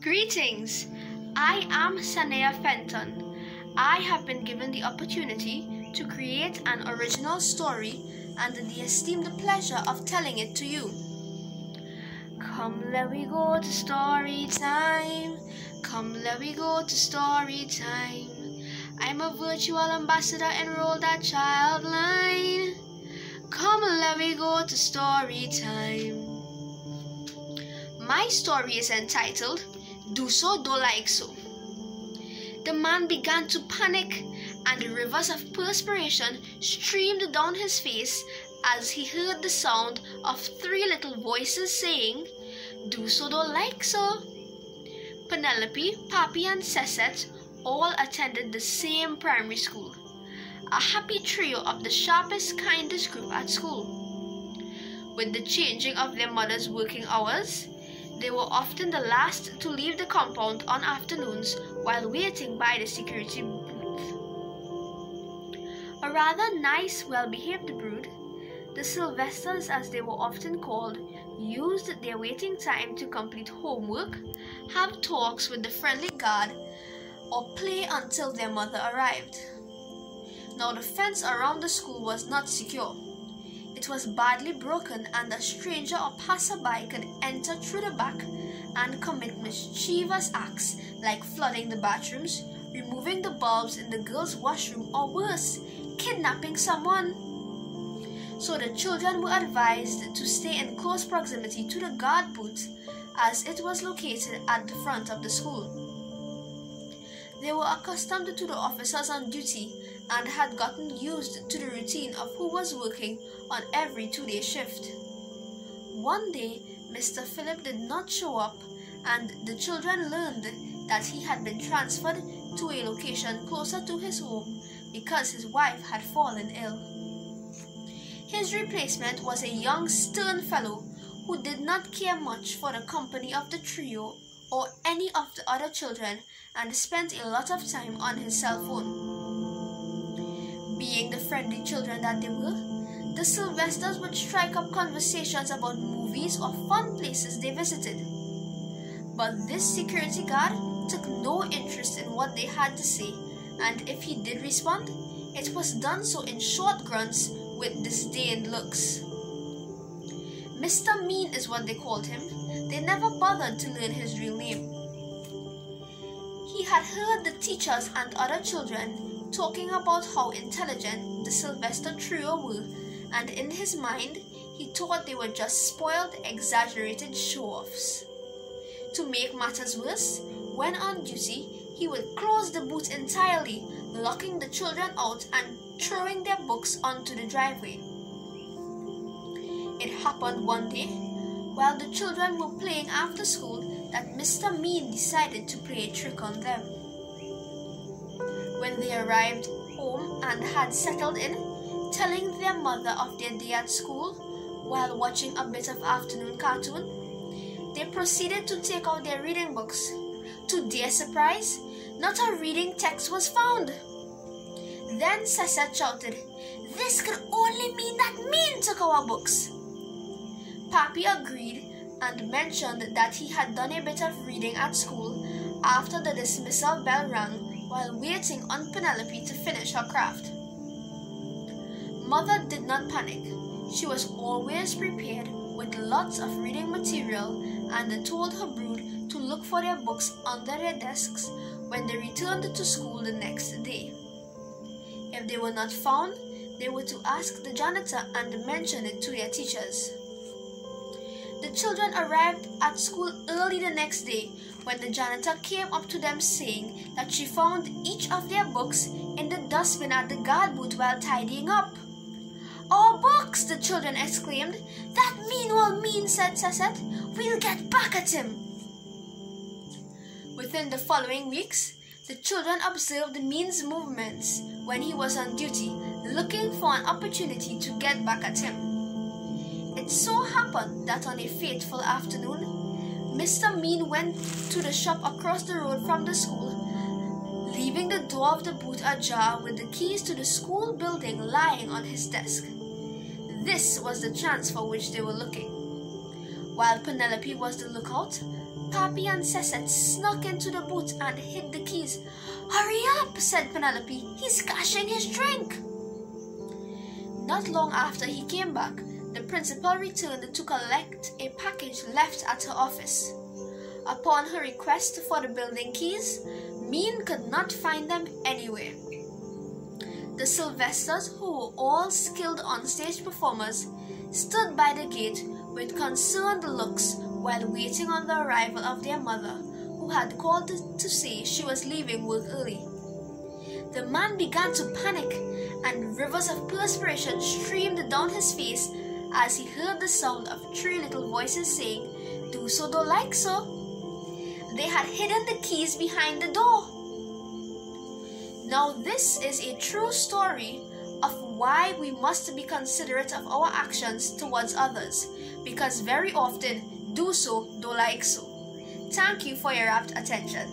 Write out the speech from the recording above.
Greetings! I am Sanea Fenton. I have been given the opportunity to create an original story and the esteemed pleasure of telling it to you. Come, let we go to story time. Come, let we go to story time. I'm a virtual ambassador enrolled at Childline. Come, let me go to story time. My story is entitled, Do So, Do Like So. The man began to panic, and rivers of perspiration streamed down his face as he heard the sound of three little voices saying, Do so, do like so. Penelope, Papi, and Cecette all attended the same primary school, a happy trio of the sharpest, kindest group at school. With the changing of their mothers' working hours, they were often the last to leave the compound on afternoons while waiting by the security booth. A rather nice, well-behaved brood, the Sylvesters as they were often called, used their waiting time to complete homework, have talks with the friendly guard, or play until their mother arrived. Now the fence around the school was not secure. It was badly broken, and a stranger or passerby could enter through the back and commit mischievous acts like flooding the bathrooms, removing the bulbs in the girls' washroom, or worse, kidnapping someone. So the children were advised to stay in close proximity to the guard booth, as it was located at the front of the school. They were accustomed to the officers on duty and had gotten used to the routine of who was working on every 2-day shift. One day, Mr. Philip did not show up, and the children learned that he had been transferred to a location closer to his home because his wife had fallen ill. His replacement was a young, stern fellow who did not care much for the company of the trio or any of the other children and spent a lot of time on his cell phone. Being the friendly children that they were, the Sylvesters would strike up conversations about movies or fun places they visited. But this security guard took no interest in what they had to say, and if he did respond, it was done so in short grunts with disdained looks. Mr. Mean is what they called him. They never bothered to learn his real name. He had heard the teachers and other children talking about how intelligent the Sylvester trio were, and in his mind, he thought they were just spoiled, exaggerated show-offs. To make matters worse, when on duty, he would close the booth entirely, locking the children out and throwing their books onto the driveway. It happened one day, while the children were playing after school, that Mr. Mean decided to play a trick on them. When they arrived home and had settled in, telling their mother of their day at school while watching a bit of afternoon cartoon, they proceeded to take out their reading books. To their surprise, not a reading text was found. Then Cecette shouted, "This could only mean that Mean took our books." Papi agreed and mentioned that he had done a bit of reading at school after the dismissal bell rang while waiting on Penelope to finish her craft. Mother did not panic. She was always prepared with lots of reading material and told her brood to look for their books under their desks when they returned to school the next day. If they were not found, they were to ask the janitor and mention it to their teachers. The children arrived at school early the next day when the janitor came up to them saying that she found each of their books in the dustbin at the guard booth while tidying up. "Our books!" the children exclaimed. "That Mean will mean," said Cecette. "We'll get back at him." Within the following weeks, the children observed Mean's movements when he was on duty, looking for an opportunity to get back at him. It so happened that on a fateful afternoon, Mr. Mean went to the shop across the road from the school, leaving the door of the booth ajar with the keys to the school building lying on his desk. This was the chance for which they were looking. While Penelope was the lookout, Pappy and Cecette snuck into the boat and hid the keys. "Hurry up," said Penelope. "He's cashing his drink." Not long after he came back, the principal returned to collect a package left at her office. Upon her request for the building keys, Mean could not find them anywhere. The Sylvesters, who were all skilled on-stage performers, stood by the gate with concerned looks while waiting on the arrival of their mother, who had called to say she was leaving work early. The man began to panic, and rivers of perspiration streamed down his face as he heard the sound of 3 little voices saying, "Do so, do like so." They had hidden the keys behind the door. Now this is a true story of why we must be considerate of our actions towards others, because very often, do so, do like so. Thank you for your rapt attention.